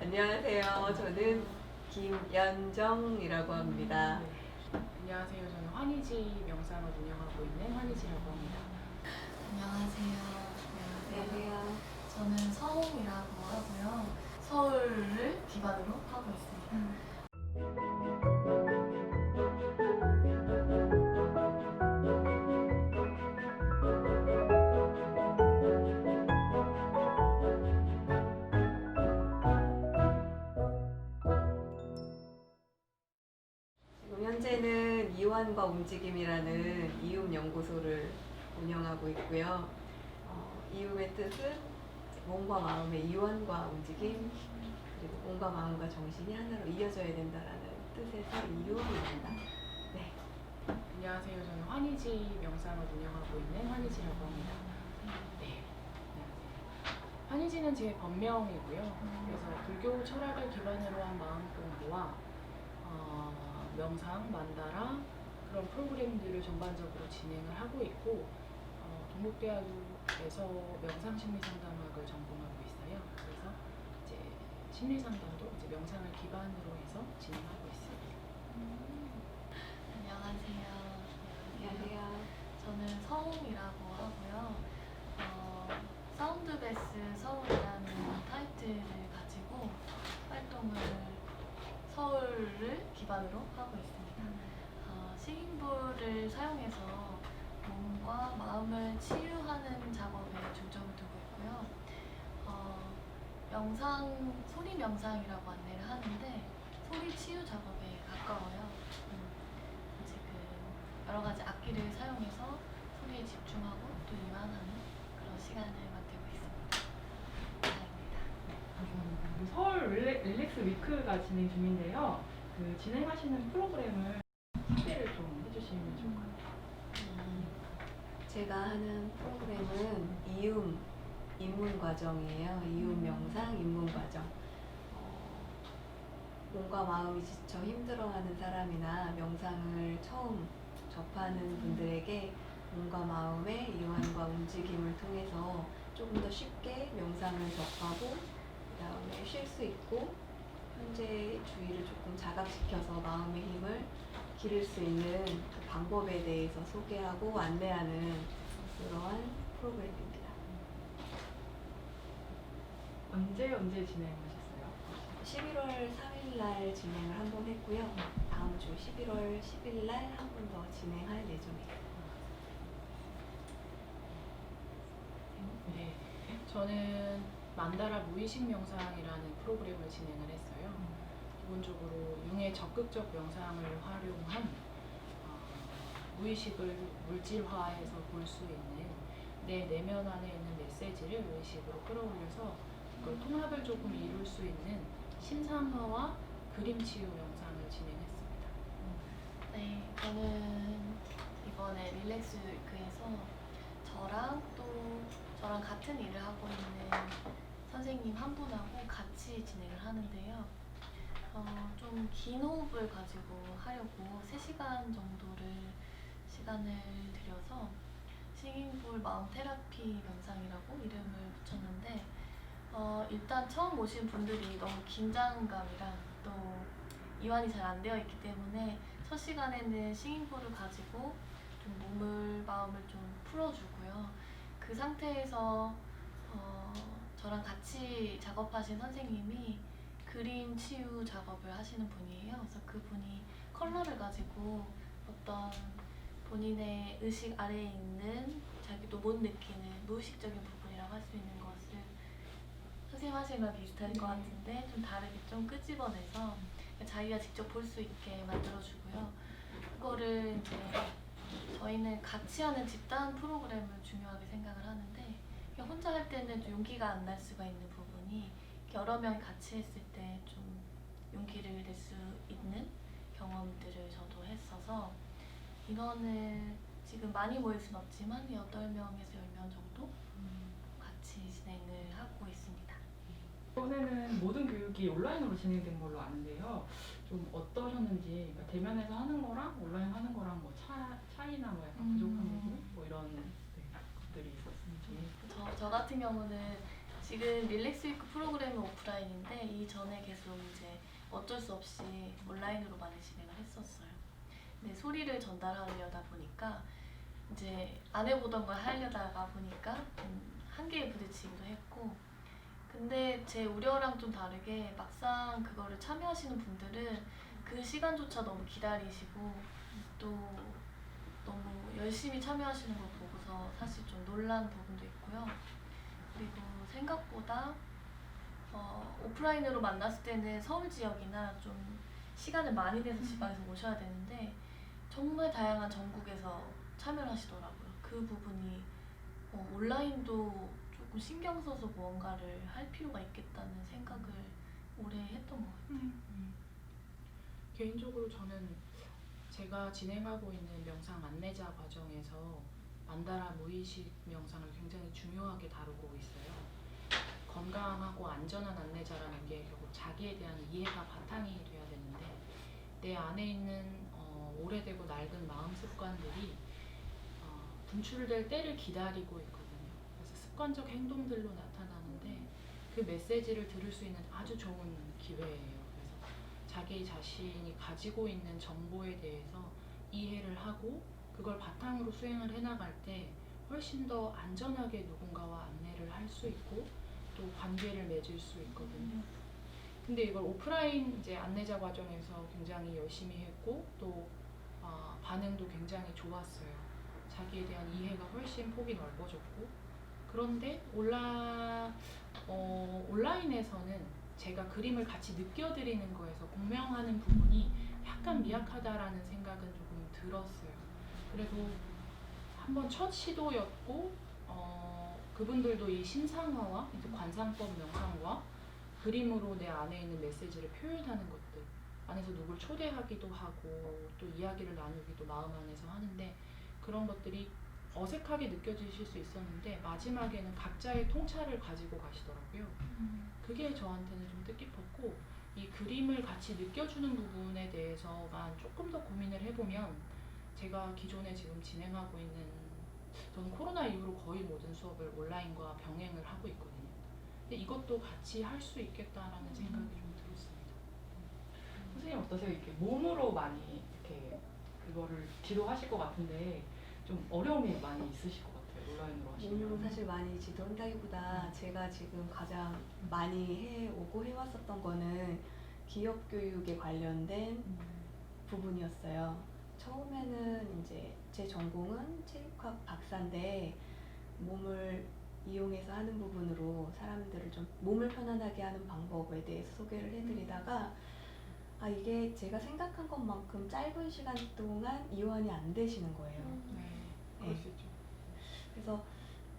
안녕하세요. 저는 김연정이라고 합니다. 안녕하세요. 저는 환희지 명상을 운영하고 있는 환희지라고 합니다. 안녕하세요. 안녕하세요. 저는 서홍이라고 하고요. 서울을 기반으로 하고 있습니다. 지금 현재는 이완과 움직임이라는 이움 연구소를 운영하고 있고요. 이움의 뜻은 몸과 마음의 이완과 움직임, 그리고 몸과 마음과 정신이 하나로 이어져야 된다라는 뜻에서 이움입니다. 네. 안녕하세요. 저는 환희지 명상을 운영하고 있는 환희지라고 합니다. 네. 안녕하세요. 환희지는 제 본명이고요. 그래서 불교 철학을 기반으로 한 마음 공부와 명상, 만다라 그런 프로그램들을 전반적으로 진행을 하고 있고 동국대학에서 명상심리상담학을 전공하고 있어요. 그래서 이제 심리상담도 이제 명상을 기반으로 해서 진행하고 있습니다. 안녕하세요. 안녕하세요. 저는 서홍이라고 하고요. 사운드베스 서울이라는 타이틀을 가지고 활동을 서울을 기반으로 하고 있습니다. 식인불을 사용해서 몸과 마음을 치유하는 작업에 중점을 두고 있고요. 소리 명상이라고 안내를 하는데 소리 치유 작업에 가까워요. 지금 여러 가지 악기를 사용해서 소리에 집중하고 또 이완하는 그런 시간을 만들고 있습니다. 감사합니다. 서울 릴렉스 위크가 진행 중인데요. 그 진행하시는 프로그램을 소개를 좀 해주시면 좋을 것 같아요. 제가 하는 프로그램은 이움 입문 과정이에요. 이움 명상 입문 과정. 몸과 마음이 지쳐 힘들어하는 사람이나 명상을 처음 접하는 분들에게 몸과 마음의 이완과 움직임을 통해서 조금 더 쉽게 명상을 접하고 그 다음에 쉴 수 있고 현재 주의를 조금 자각시켜서 마음의 힘을 기를 수 있는 그 방법에 대해서 소개하고 안내하는 그러한 프로그램입니다. 언제 진행하셨어요? 11월 3일 날 진행을 한 번 했고요. 다음 주 11월 10일 날 한 번 더 진행할 예정이에요. 네, 저는 만다라 무의식 명상이라는 프로그램을 진행을 했어요. 기본적으로 융의 적극적 명상을 활용한 무의식을 물질화해서 볼 수 있는 내 내면 안에 있는 메시지를 무의식으로 끌어올려서 그걸 통합을 조금 이룰 수 있는 심상화와 그림 치유 명상을 진행했습니다. 네, 저는 이번에 릴렉스 위크에서 저랑 같은 일을 하고 있는 선생님 한 분하고 같이 진행을 하는데요. 좀 긴 호흡을 가지고 하려고 3시간 정도를 시간을 들여서 싱잉볼 마음 테라피 명상이라고 이름을 붙였는데 일단 처음 오신 분들이 너무 긴장감이랑 또 이완이 잘 안 되어 있기 때문에 첫 시간에는 싱잉볼을 가지고 좀 몸을 마음을 좀 풀어주고요. 그 상태에서 저랑 같이 작업하신 선생님이 그림 치유 작업을 하시는 분이에요. 그래서 그분이 컬러를 가지고 어떤 본인의 의식 아래에 있는 자기도 못 느끼는 무의식적인 부분이라고 할 수 있는 것을 선생님 하시는 거랑 비슷할 것 같은데 좀 다르게 좀 끄집어내서 자기가 직접 볼 수 있게 만들어주고요. 그거를 이제 저희는 같이 하는 집단 프로그램을 중요하게 생각을 하는데 혼자 할 때는 좀 용기가 안 날 수가 있는 부분이 여러 명이 같이 했을 때 좀 용기를 낼 수 있는 경험들을 저도 했어서 인원을 지금 많이 모일 순 없지만 8명에서 10명 정도 같이 진행을 하고 있습니다. 이번에는 모든 교육이 온라인으로 진행된 걸로 아는데요. 좀 어떠셨는지, 그러니까 대면에서 하는 거랑 온라인 하는 거랑 뭐 차이나 뭐 약간 부족한 부분 뭐 이런 것들이 있었는지. 저 같은 경우는 지금 릴렉스 위크 프로그램은 오프라인인데 이전에 계속 이제 어쩔 수 없이 온라인으로 많이 진행을 했었어요. 근데 소리를 전달하려다 보니까 이제 안 해보던 걸 하려다가 보니까 한계에 부딪히기도 했고, 근데 제 우려랑 좀 다르게 막상 그거를 참여하시는 분들은 그 시간조차 너무 기다리시고 또 너무 열심히 참여하시는 걸 보고서 사실 좀 놀란 부분도 있고요. 그리고 생각보다 오프라인으로 만났을 때는 서울 지역이나 좀 시간을 많이 내서 지방에서 모셔야 되는데 정말 다양한 전국에서 참여를 하시더라고요. 그 부분이 온라인도 조금 신경 써서 무언가를 할 필요가 있겠다는 생각을 오래 했던 것 같아요. 개인적으로 저는 제가 진행하고 있는 명상 안내자 과정에서 만다라 무의식 명상을 굉장히 중요하게 다루고 있어요. 건강하고 안전한 안내자라는 게 결국 자기에 대한 이해가 바탕이 돼야 되는데 내 안에 있는 오래되고 낡은 마음 습관들이 분출될 때를 기다리고 있거든요. 그래서 습관적 행동들로 나타나는데 그 메시지를 들을 수 있는 아주 좋은 기회예요. 그래서 자기 자신이 가지고 있는 정보에 대해서 이해를 하고 그걸 바탕으로 수행을 해나갈 때 훨씬 더 안전하게 누군가와 안내를 할 수 있고 또 관계를 맺을 수 있거든요. 근데 이걸 오프라인 이제 안내자 과정에서 굉장히 열심히 했고 또 반응도 굉장히 좋았어요. 자기에 대한 이해가 훨씬 폭이 넓어졌고, 그런데 온라인에서는 제가 그림을 같이 느껴드리는 거에서 공명하는 부분이 약간 미약하다라는 생각은 조금 들었어요. 그래도 한번 첫 시도였고 그분들도 이 심상화와 이제 관상법 명상과 그림으로 내 안에 있는 메시지를 표현하는 것들 안에서 누굴 초대하기도 하고 또 이야기를 나누기도 마음 안에서 하는데 그런 것들이 어색하게 느껴지실 수 있었는데 마지막에는 각자의 통찰을 가지고 가시더라고요. 그게 저한테는 좀 뜻깊었고 이 그림을 같이 느껴주는 부분에 대해서만 조금 더 고민을 해보면 제가 기존에 지금 진행하고 있는 저는 코로나 이후로 거의 모든 수업을 온라인과 병행을 하고 있거든요. 근데 이것도 같이 할 수 있겠다라는 생각이 좀 들었습니다. 선생님 어떠세요? 이렇게 몸으로 많이 이렇게 그거를 지도하실 것 같은데 좀 어려움이 많이 있으실 것 같아요. 온라인으로 하시면. 몸으로 사실 많이 지도한다기보다 제가 지금 가장 많이 해오고 해왔었던 거는 기업 교육에 관련된 부분이었어요. 처음에는 이제 제 전공은 체육학 박사인데 몸을 이용해서 하는 부분으로 사람들을 좀 몸을 편안하게 하는 방법에 대해서 소개를 해드리다가 이게 제가 생각한 것만큼 짧은 시간 동안 이완이 안 되시는 거예요. 그럴 수 있죠. 그래서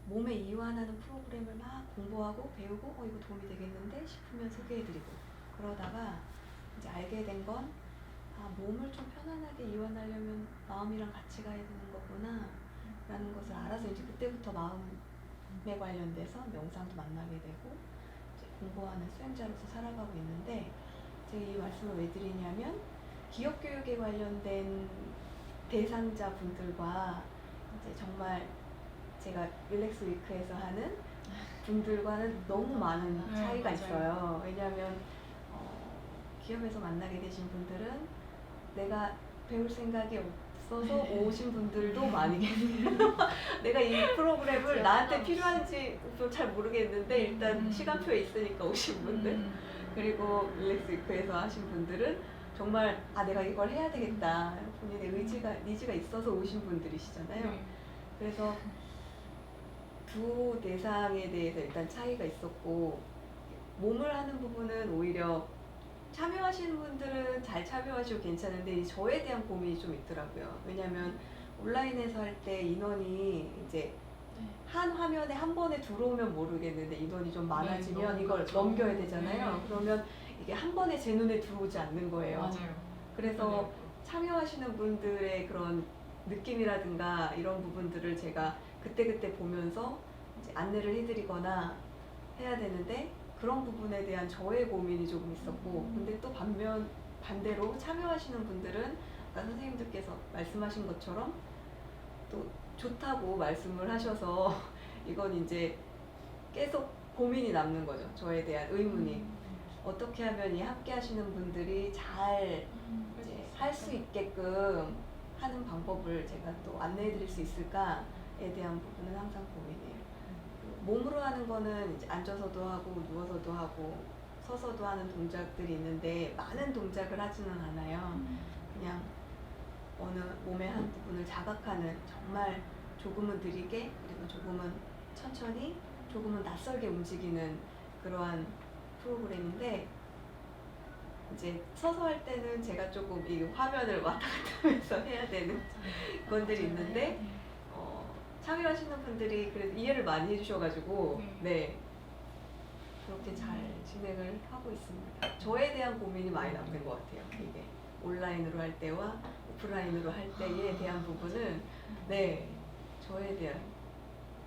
몸에 이완하는 프로그램을 막 공부하고 배우고 이거 도움이 되겠는데 싶으면 소개해드리고 그러다가 이제 알게 된 건 몸을 좀 편안하게 이완하려면 마음이랑 같이 가야 되는 거구나 라는 것을 알아서 이제 그때부터 마음에 관련돼서 명상도 만나게 되고 이제 공부하는 수행자로서 살아가고 있는데 제가 이 말씀을 왜 드리냐면 기업 교육에 관련된 대상자 분들과 이제 정말 제가 릴렉스 위크에서 하는 분들과는 너무 많은 네, 차이가 맞아요. 있어요. 왜냐하면 기업에서 만나게 되신 분들은 내가 배울 생각이 없어서 오신 분들도 많이 계세요. 내가 이 프로그램을 나한테 필요한지 잘 모르겠는데 일단 시간표에 있으니까 오신 분들 그리고 릴렉스 위크에서 하신 분들은 정말 내가 이걸 해야 되겠다 본인의 니즈가 있어서 오신 분들이시잖아요. 그래서 두 대상에 대해서 일단 차이가 있었고 몸을 하는 부분은 오히려 참여하시는 분들은 잘 참여하시고 괜찮은데 저에 대한 고민이 좀 있더라고요. 왜냐하면 온라인에서 할 때 인원이 이제 한 화면에 한 번에 들어오면 모르겠는데 인원이 좀 많아지면 네, 이걸 그렇죠. 넘겨야 되잖아요. 네. 그러면 이게 한 번에 제 눈에 들어오지 않는 거예요. 맞아요. 그래서 참여하시는 분들의 그런 느낌이라든가 이런 부분들을 제가 그때그때 보면서 이제 안내를 해드리거나 해야 되는데 그런 부분에 대한 저의 고민이 조금 있었고 근데 또 반대로 참여하시는 분들은 아까 선생님들께서 말씀하신 것처럼 또 좋다고 말씀을 하셔서 이건 이제 계속 고민이 남는 거죠. 저에 대한 의문이. 어떻게 하면 이 함께 하시는 분들이 잘 이제 할 수 있게끔 하는 방법을 제가 또 안내해 드릴 수 있을까에 대한 부분은 항상 고민이에요. 몸으로 하는 거는 이제 앉아서도 하고 누워서도 하고 서서도 하는 동작들이 있는데 많은 동작을 하지는 않아요. 그냥 어느 몸의 한 부분을 자극하는 정말 조금은 느리게 그리고 조금은 천천히 조금은 낯설게 움직이는 그러한 프로그램인데 이제 서서 할 때는 제가 조금 이 화면을 왔다 갔다 하면서 해야 되는 것들이 있는데 참여하시는 분들이 그래도 이해를 많이 해주셔가지고 네 그렇게 잘 진행을 하고 있습니다. 저에 대한 고민이 많이 남는 것 같아요. 이게 온라인으로 할 때와 오프라인으로 할 때에 대한 부분은 네 저에 대한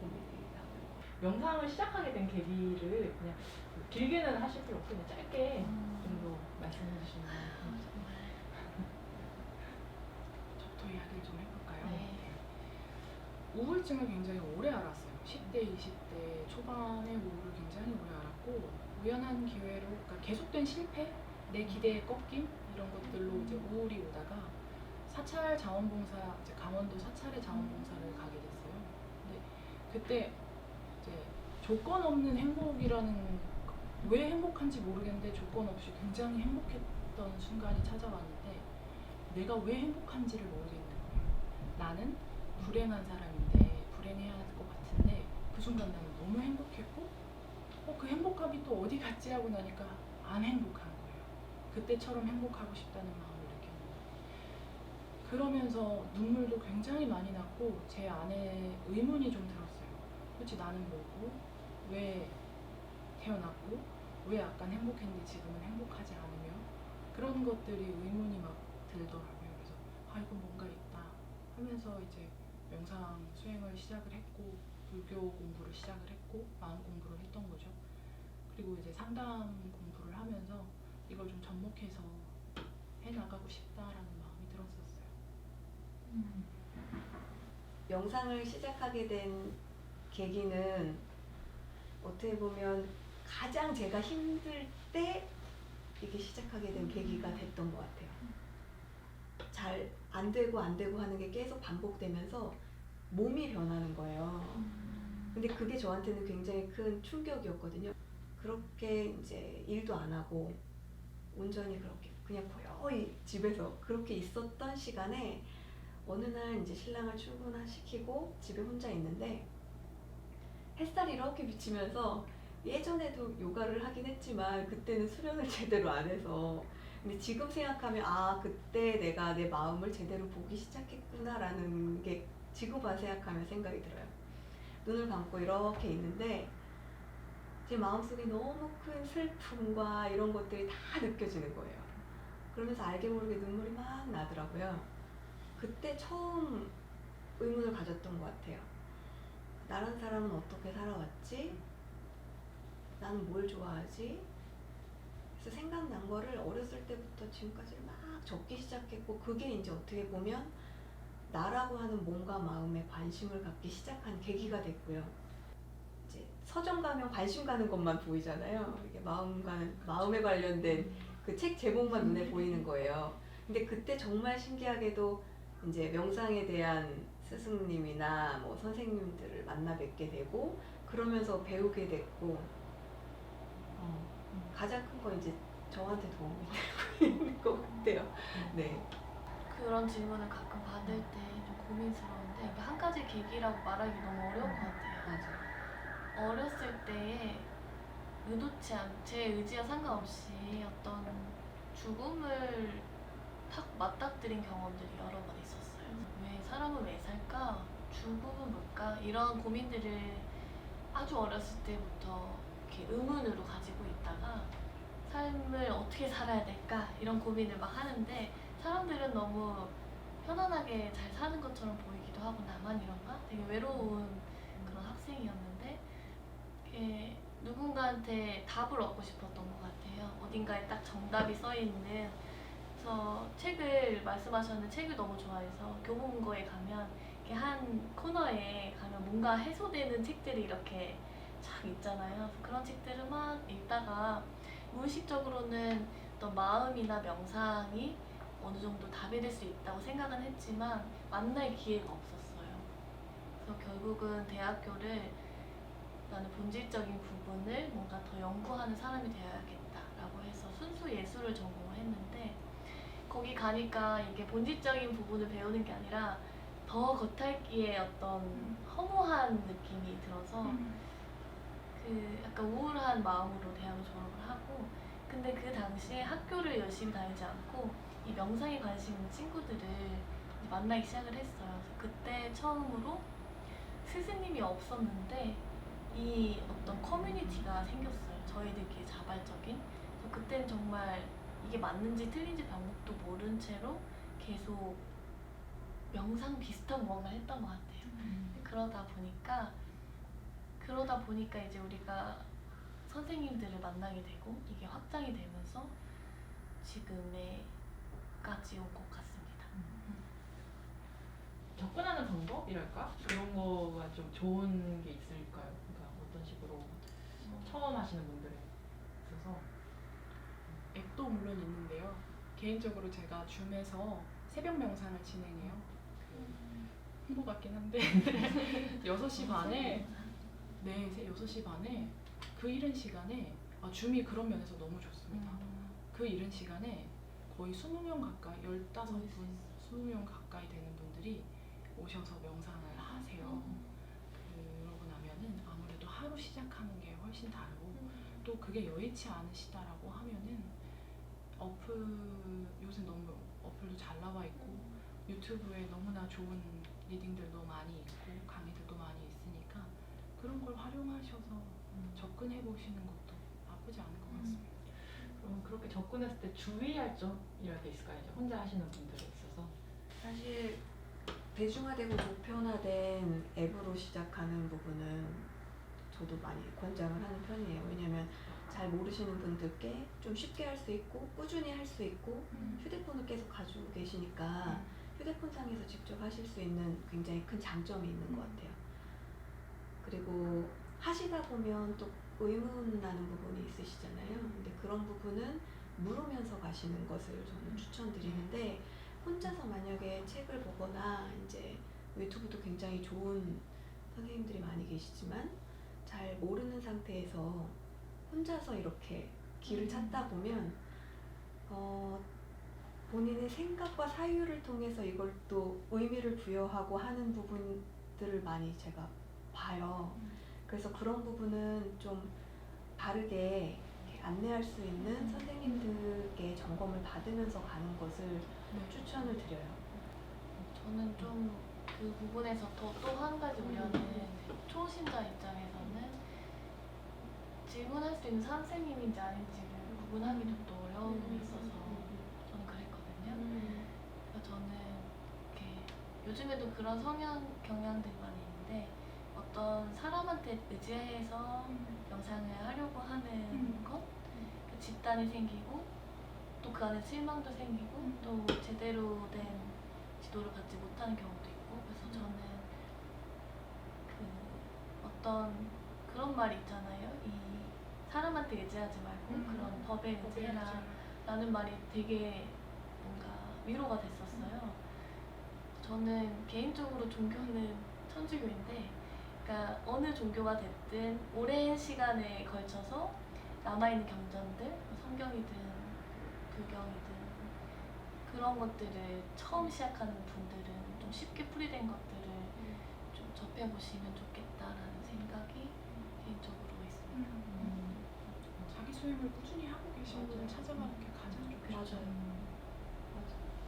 고민이 남는 것 같아요. 영상을 시작하게 된 계기를 그냥 길게는 하실 필요 없고 그냥 짧게 정도 말씀해 주시면 저부터 이야기를 좀 해볼까요? 네. 우울증을 굉장히 오래 알았어요. 10대, 20대 초반에 우울을 굉장히 오래 알았고 우연한 기회로 그러니까 계속된 실패, 내 기대에 꺾임 이런 것들로 이제 우울이 오다가 사찰 자원봉사, 이제 강원도 사찰의 자원봉사를 가게 됐어요. 근데 그때 이제 조건 없는 행복이라는 왜 행복한지 모르겠는데 조건 없이 굉장히 행복했던 순간이 찾아왔는데 내가 왜 행복한지를 모르겠는 거예요. 나는 불행한 사람인데 불행해야 할 것 같은데 그 순간 나는 너무 행복했고 그 행복함이 또 어디 갔지 하고 나니까 안 행복한 거예요. 그때처럼 행복하고 싶다는 마음을 느꼈는데 그러면서 눈물도 굉장히 많이 났고 제 안에 의문이 좀 들었어요. 도대체 나는 뭐고 왜 태어났고 왜 아까 행복했는데 지금은 행복하지 않으며 그런 것들이 의문이 막 들더라고요. 그래서 이거 뭔가 있다 하면서 이제 명상 수행을 시작을 했고 불교 공부를 시작을 했고 마음 공부를 했던 거죠. 그리고 이제 상담 공부를 하면서 이걸 좀 접목해서 해나가고 싶다라는 마음이 들었었어요. 영상을 시작하게 된 계기는 어떻게 보면 가장 제가 힘들 때 이게 시작하게 된 계기가 됐던 것 같아요. 잘 안 되고 하는 게 계속 반복되면서 몸이 변하는 거예요. 근데 그게 저한테는 굉장히 큰 충격이었거든요. 그렇게 이제 일도 안 하고 온전히 그렇게 그냥 고요히 집에서 그렇게 있었던 시간에 어느 날 이제 신랑을 출근시키고 집에 혼자 있는데 햇살이 이렇게 비치면서 예전에도 요가를 하긴 했지만 그때는 수련을 제대로 안 해서 근데 지금 생각하면 그때 내가 내 마음을 제대로 보기 시작했구나라는 게 지금 봐 생각하면 생각이 들어요. 눈을 감고 이렇게 있는데 제 마음속에 너무 큰 슬픔과 이런 것들이 다 느껴지는 거예요. 그러면서 알게 모르게 눈물이 막 나더라고요. 그때 처음 의문을 가졌던 것 같아요. 나란 사람은 어떻게 살아왔지? 나는 뭘 좋아하지? 그래서 생각난 거를 어렸을 때부터 지금까지를 막 적기 시작했고 그게 이제 어떻게 보면 나라고 하는 몸과 마음에 관심을 갖기 시작한 계기가 됐고요. 이제 서점 가면 관심 가는 것만 보이잖아요. 이게 마음에 관련된 그 책 제목만 눈에 보이는 거예요. 근데 그때 정말 신기하게도 이제 명상에 대한 스승님이나 뭐 선생님들을 만나 뵙게 되고 그러면서 배우게 됐고 가장 큰 건 이제 저한테 도움이 되고 있는 것 같아요. 네. 그런 질문을 가끔 받을 때 좀 고민스러운데 이게 한 가지 계기라고 말하기 너무 어려운 것 같아요. 맞아요. 어렸을 때에 의도치 제 의지와 상관없이 어떤 죽음을 탁 맞닥뜨린 경험들이 여러 번 있었어요. 왜 사람은 왜 살까? 죽음은 뭘까? 이런 고민들을 아주 어렸을 때부터 이렇게 의문으로 가지고 있다가 삶을 어떻게 살아야 될까? 이런 고민을 막 하는데 사람들은 너무 편안하게 잘 사는 것처럼 보이기도 하고 나만 이런가? 되게 외로운 그런 학생이었는데 이렇게 누군가한테 답을 얻고 싶었던 것 같아요. 어딘가에 딱 정답이 써있는 그래서 책을 말씀하셨는데 책을 너무 좋아해서 교보문고에 가면 이렇게 한 코너에 가면 뭔가 해소되는 책들이 이렇게 착 있잖아요. 그런 책들을 막 읽다가 무의식적으로는 어떤 마음이나 명상이 어느 정도 답이 될 수 있다고 생각은 했지만 만날 기회가 없었어요. 그래서 결국은 대학교를 나는 본질적인 부분을 뭔가 더 연구하는 사람이 되어야겠다라고 해서 순수 예술을 전공을 했는데, 거기 가니까 이게 본질적인 부분을 배우는 게 아니라 더 겉핥기에 어떤 허무한 느낌이 들어서 그 약간 우울한 마음으로 대학을 졸업을 하고, 근데 그 당시에 학교를 열심히 다니지 않고 이 명상에 관심 있는 친구들을 이제 만나기 시작을 했어요. 그래서 그때 처음으로 스승님이 없었는데 이 어떤 커뮤니티가 생겼어요. 저희들끼리 자발적인. 그래서 그때는 정말 이게 맞는지 틀린지 방법도 모른 채로 계속 명상 비슷한 무언가를 했던 것 같아요. 그러다 보니까 이제 우리가 선생님들을 만나게 되고 이게 확장이 되면서 지금에까지 온 것 같습니다. 접근하는 방법이랄까? 그런 거가 좀 좋은 게 있을까요? 그러니까 어떤 식으로 처음 하시는 분들에 있어서. 앱도 물론 있는데요. 개인적으로 제가 줌에서 새벽 명상을 진행해요. 그 홍보 같긴 한데 6시 반에 6시 반에 그 이른 시간에 줌이 그런 면에서 너무 좋습니다. 그 이른 시간에 거의 20명 가까이 15분, 20명 가까이 되는 분들이 오셔서 명상을 하세요. 그러고 나면은 아무래도 하루 시작하는 게 훨씬 다르고 또 그게 여의치 않으시다라고 하면은 요새 너무 어플도 잘 나와 있고 유튜브에 너무나 좋은 리딩들도 많이 있고 강의들도 많이 있으니까 그런 걸 활용하셔서 접근해 보시는 것도 나쁘지 않은 것 같습니다. 그럼 그렇게 접근했을 때 주의할 점이랄 게 있을까요? 이제 혼자 하시는 분들에 있어서. 사실 대중화되고 보편화된 앱으로 시작하는 부분은 저도 많이 권장을 하는 편이에요. 왜냐면 잘 모르시는 분들께 좀 쉽게 할 수 있고 꾸준히 할 수 있고 휴대폰을 계속 가지고 계시니까 휴대폰상에서 직접 하실 수 있는 굉장히 큰 장점이 있는 것 같아요. 그리고 하시다 보면 또 의문나는 부분이 있으시잖아요. 근데 그런 부분은 물으면서 가시는 것을 저는 추천드리는데, 혼자서 만약에 책을 보거나 이제 유튜브도 굉장히 좋은 선생님들이 많이 계시지만 잘 모르는 상태에서 혼자서 이렇게 길을 찾다 보면 본인의 생각과 사유를 통해서 이걸 또 의미를 부여하고 하는 부분들을 많이 제가 봐요. 그래서 그런 부분은 좀 바르게 이렇게 안내할 수 있는 선생님들께 점검을 받으면서 가는 것을 추천을 드려요. 저는 좀 그 부분에서 또 한 가지 우려는 초심자 입장에서는 질문할 수 있는 선생님인지 아닌지를 구분하기도 또 어려움이 있어서 저는 그랬거든요. 그래서 저는 이렇게 요즘에도 그런 경향들이 많이 있는데, 어떤 사람한테 의지해서 명상을 하려고 하는 것, 그 집단이 생기고 또 그 안에 실망도 생기고 또 제대로 된 지도를 받지 못하는 경우도 있고, 그래서 저는 그 어떤 그런 말이 있잖아요. 이 사람한테 의지하지 말고 그런 법에 의지해라 라는 말이 되게 뭔가 위로가 됐었어요. 저는 개인적으로 종교는 천주교인데, 그러니까 어느 종교가 됐든 오랜 시간에 걸쳐서 남아있는 경전들, 성경이든 불경이든 그런 것들을 처음 시작하는 분들은 좀 쉽게 풀이된 것들을 좀 접해보시면 좋겠다라는 생각이 개인적으로 있습니다. 자기 수행을 꾸준히 하고 계신 분을 찾아가는 게 가장 좋겠죠. 맞아요.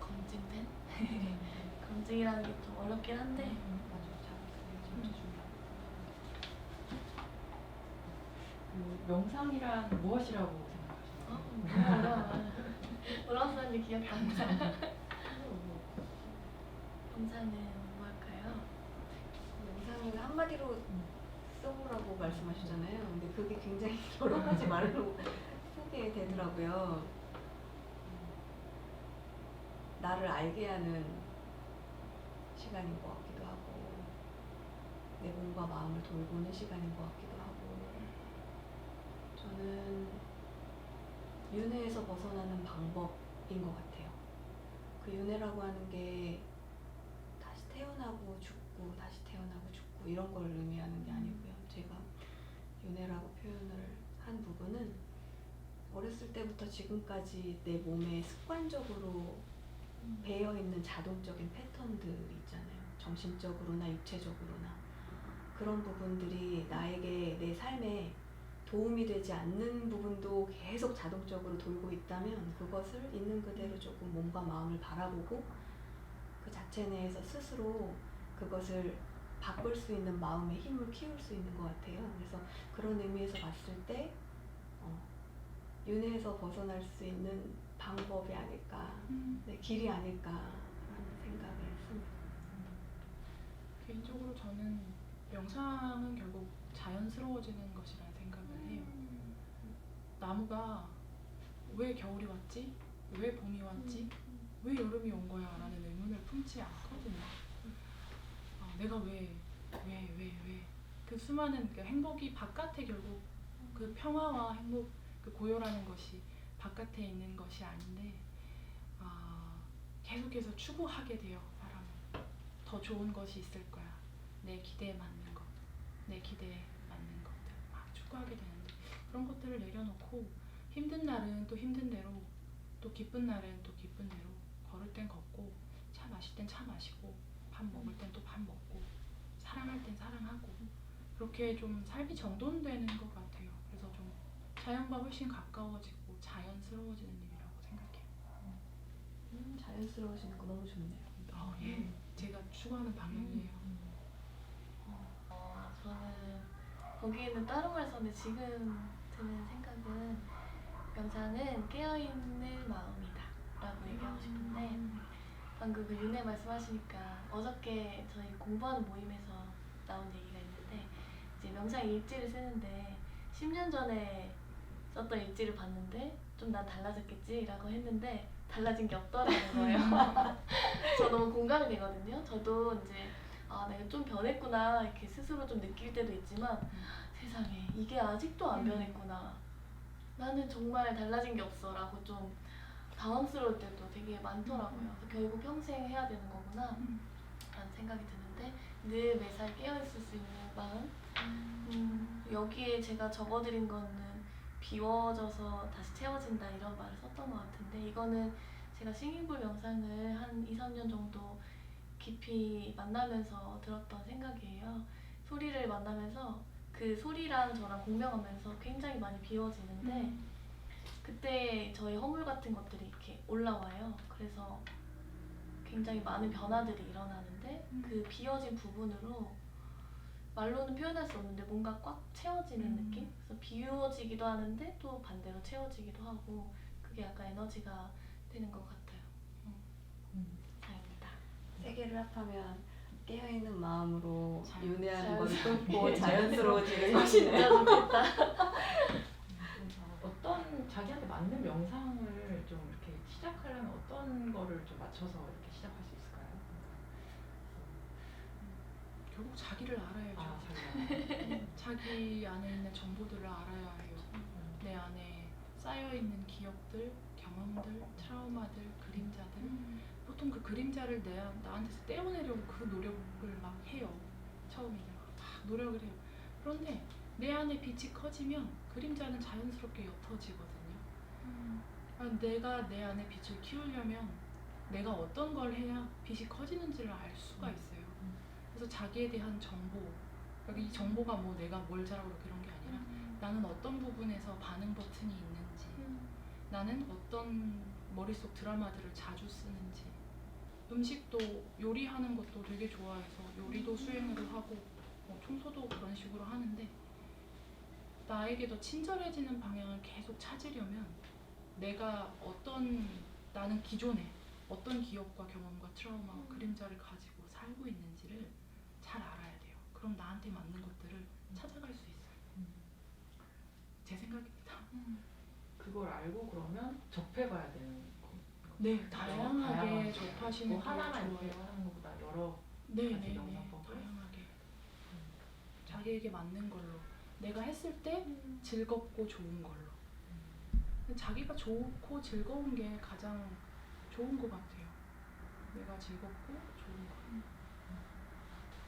검증된? 검증이라는 게 좀 어렵긴 한데 맞아요. 진짜 중요해요. 그 명상이란 무엇이라고 생각하시나요? 뭐라고 썼는지 기억도 안 나. 명상은 뭘까요? 영상을 한마디로 써보라고 말씀하셨잖아요. 근데 그게 굉장히 여러 가지 말로 쓰게 되더라고요. 나를 알게 하는 시간인 것 같기도 하고, 내 몸과 마음을 돌보는 시간인 것 같기도 하고, 저는 윤회에서 벗어나는 방법인 것 같아요. 그 윤회라고 하는 게 다시 태어나고 죽고 다시 태어나고 죽고 이런 걸 의미하는 게 아니고요. 제가 윤회라고 표현을 한 부분은 어렸을 때부터 지금까지 내 몸에 습관적으로 배어있는 자동적인 패턴들 있잖아요. 정신적으로나 육체적으로나 그런 부분들이 나에게 내 삶에 도움이 되지 않는 부분도 계속 자동적으로 돌고 있다면 그것을 있는 그대로 조금 몸과 마음을 바라보고 그 자체 내에서 스스로 그것을 바꿀 수 있는 마음의 힘을 키울 수 있는 것 같아요. 그래서 그런 의미에서 봤을 때 윤회에서 벗어날 수 있는 방법이 아닐까, 네, 길이 아닐까라는 생각을 했습니다. 개인적으로 저는 명상은 결국 자연스러워지는 것이라는 생각을 해요. 나무가 왜 겨울이 왔지? 왜 봄이 왔지? 왜 여름이 온 거야? 라는 의문을 품지 않거든요. 내가 왜? 그 수많은 그 행복이 바깥에 결국 그 평화와 행복, 그 고요라는 것이 바깥에 있는 것이 아닌데 계속해서 추구하게 돼요. 사람은 더 좋은 것이 있을 거야. 내 기대에 맞는 것, 내 기대에 맞는 것들 막 추구하게 되는데 그런 것들을 내려놓고 힘든 날은 또 힘든 대로 또 기쁜 날은 또 기쁜 대로 걸을 땐 걷고 차 마실 땐 차 마시고 밥 먹을 땐 또 밥 먹고 사랑할 땐 사랑하고 그렇게 좀 삶이 정돈되는 것 같아요. 그래서 좀 자연과 훨씬 가까워지고 자연스러워지는 일이라고 생각해요. 자연스러워지는 거 너무 좋네요. 예, 제가 추구하는 방향이에요. 저는 거기에는 따로 말 썼는데 지금 드는 생각은 명상은 깨어있는 마음이다 라고 얘기하고 싶은데 방금 그 윤회 말씀하시니까 어저께 저희 공부하는 모임에서 나온 얘기가 있는데 이제 명상 일지를 쓰는데 10년 전에 썼던 일지를 봤는데 좀 난 달라졌겠지 라고 했는데 달라진 게 없더라는 거예요. 저 너무 공감이 되거든요. 저도 이제 내가 좀 변했구나 이렇게 스스로 좀 느낄 때도 있지만 세상에 이게 아직도 안 변했구나. 나는 정말 달라진 게 없어 라고 좀 당황스러울 때도 되게 많더라고요. 그래서 결국 평생 해야 되는 거구나 라는 생각이 드는데 늘 매사에 깨어있을 수 있는 마음 여기에 제가 적어드린 거는 비워져서 다시 채워진다 이런 말을 썼던 것 같은데 이거는 제가 싱잉볼 명상을 한 2, 3년 정도 깊이 만나면서 들었던 생각이에요. 소리를 만나면서 그 소리랑 저랑 공명하면서 굉장히 많이 비워지는데 그때 저희 허물 같은 것들이 이렇게 올라와요. 그래서 굉장히 많은 변화들이 일어나는데 그 비워진 부분으로 말로는 표현할 수 없는데 뭔가 꽉 채워지는 느낌? 그래서 비워지기도 하는데 또 반대로 채워지기도 하고 그게 약간 에너지가 되는 것 같아요. 다행이다. 세 개를 합하면 깨어있는 마음으로 자연- 윤회하는 걸 자연스럽게. 끊고 자연스러워지는 진짜 것이네요. 좋겠다. 어떤 자기한테 맞는 명상을 좀 이렇게 시작하려면 어떤 거를 좀 맞춰서 이렇게 시작할 수 있을까요? 결국 자기를 알아야죠. 자기 안에 있는 정보들을 알아야 해요. 내 안에 쌓여있는 기억들, 경험들, 트라우마들, 그림자들 보통 그 그림자를 나한테서 떼어내려고 그 노력을 막 해요. 처음에는 막 노력을 해요. 그런데 내 안에 빛이 커지면 그림자는 자연스럽게 옅어지거든요. 내가 내 안에 빛을 키우려면 내가 어떤 걸 해야 빛이 커지는지를 알 수가 있어요. 그래서 자기에 대한 정보, 그러니까 이 정보가 뭐 내가 뭘 잘하고 이런 게 아니라 나는 어떤 부분에서 반응 버튼이 있는지, 나는 어떤 머릿속 드라마들을 자주 쓰는지, 음식도 요리하는 것도 되게 좋아해서 요리도 수행으로 하고 청소도 그런 식으로 하는데 나에게 더 친절해지는 방향을 계속 찾으려면 나는 기존에 어떤 기억과 경험과 트라우마와 그림자를 가지고 살고 있는지를 잘 알아야 돼요. 그럼 나한테 맞는 것들을 찾아갈 수 있어요. 제 생각입니다. 그걸 알고 그러면 접해봐야 되는 거. 네, 다양하게 접하시는 뭐 게 하나만 이렇게 좋아요. 하는 것보다 여러 네, 가지 네, 네, 명상법을. 다양하게 자기에게 맞는 걸로 내가 했을 때 즐겁고 좋은 걸로. 자기가 좋고 즐거운 게 가장 좋은 것 같아요. 내가 즐겁고 좋은 거.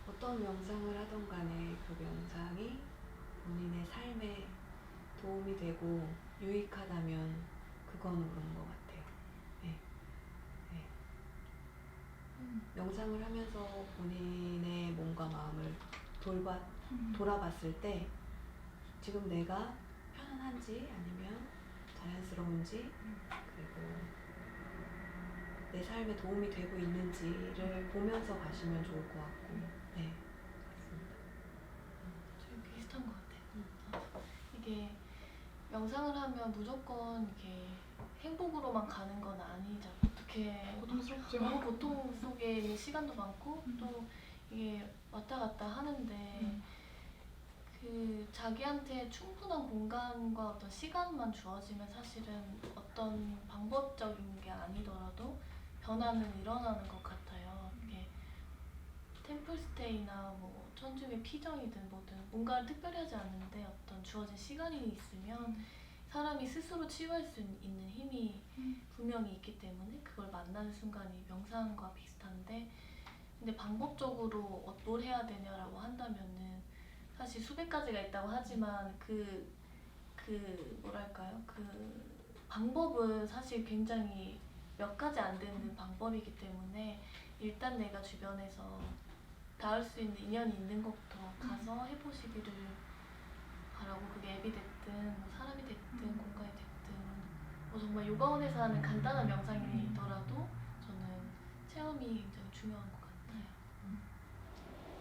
어떤 명상을 하던 간에 그 명상이 본인의 삶에 도움이 되고 유익하다면 그건 옳은 것 같아요. 네. 네. 명상을 하면서 본인의 몸과 마음을 돌아봤을 때 지금 내가 편안한지 아니면 자연스러운지 그리고 내 삶에 도움이 되고 있는지를 보면서 가시면 좋을 것 같고 네, 맞습니다. 좀 비슷한 것 같아요. 이게 명상을 하면 무조건 이렇게 행복으로만 가는 건 아니잖아요. 어떻게 고통스럽죠. 너무 고통 속에 있는 시간도 많고 또 이게 왔다 갔다 하는데 그 자기한테 충분한 공간과 어떤 시간만 주어지면 사실은 어떤 방법적인 게 아니더라도 변화는 일어나는 것 같아요. 이게 템플스테이나 뭐 천주교 피정이든 뭐든 뭔가를 특별히 하지 않는데 어떤 주어진 시간이 있으면 사람이 스스로 치유할 수 있는 힘이 분명히 있기 때문에 그걸 만나는 순간이 명상과 비슷한데 근데 방법적으로 뭘 해야 되냐라고 한다면은 사실 수백 가지가 있다고 하지만 그 뭐랄까요? 그 방법은 사실 굉장히 몇 가지 안 되는 방법이기 때문에 일단 내가 주변에서 닿을 수 있는 인연이 있는 것부터 가서 해보시기를 바라고 그게 앱이 됐든 뭐 사람이 됐든 공간이 됐든 뭐 정말 요가원에서 하는 간단한 명상이더라도 저는 체험이 굉장히 중요한 것 같아요.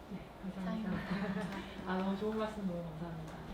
네, 감사합니다. 감사합니다. 아, 너무 좋은 말씀 너무 감사합니다.